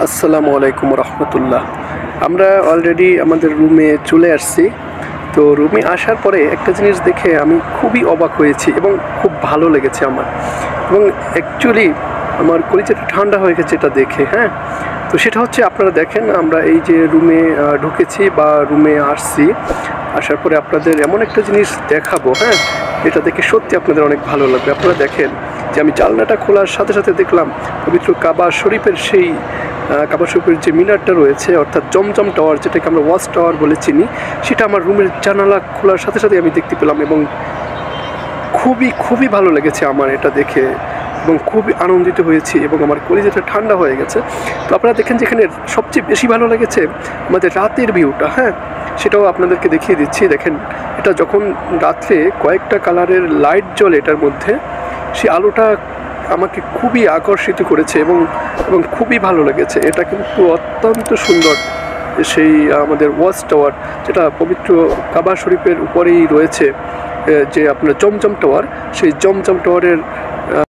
আসসালামু আলাইকুম রহমতুল্লাহ। আমরা অলরেডি আমাদের রুমে চলে আসছি। তো রুমে আসার পরে একটা জিনিস দেখে আমি খুবই অবাক হয়েছি এবং খুব ভালো লেগেছে আমার, এবং অ্যাকচুয়ালি আমার কলিজাটা ঠান্ডা হয়ে গেছে এটা দেখে। হ্যাঁ, তো সেটা হচ্ছে আপনারা দেখেন, আমরা এই যে রুমে ঢুকেছি বা রুমে আসছি, আসার পরে আপনাদের এমন একটা জিনিস দেখাবো। হ্যাঁ, এটা দেখে সত্যি আপনাদের অনেক ভালো লাগবে। আপনারা দেখেন যে আমি জানলাটা খোলার সাথে সাথে দেখলাম পবিত্র কাবা শরীফের সেই কাবা শরীফের যে মিনারটা রয়েছে, অর্থাৎ জমজম টাওয়ার, যেটাকে আমরা ওয়াচ টাওয়ার বলে চিনি, সেটা আমার রুমের জানালা খোলার সাথে সাথে আমি দেখতে পেলাম এবং খুবই খুবই ভালো লেগেছে আমার এটা দেখে, এবং খুবই আনন্দিত হয়েছি এবং আমার কলিজাটা ঠান্ডা হয়ে গেছে। তো আপনারা দেখেন যেখানে সবচেয়ে বেশি ভালো লেগেছে আমাদের রাতের ভিউটা। হ্যাঁ, সেটাও আপনাদেরকে দেখিয়ে দিচ্ছি। দেখেন, এটা যখন রাত্রে কয়েকটা কালারের লাইট জ্বলে এটার মধ্যে, সেই আলোটা আমাকে খুবই আকর্ষিত করেছে এবং এবং খুবই ভালো লেগেছে। এটা কিন্তু অত্যন্ত সুন্দর সেই আমাদের ওয়াচ টাওয়ার, যেটা পবিত্র কাবা শরীফের উপরেই রয়েছে, যে আপনার জমজম টাওয়ার, সেই জমজম টাওয়ারের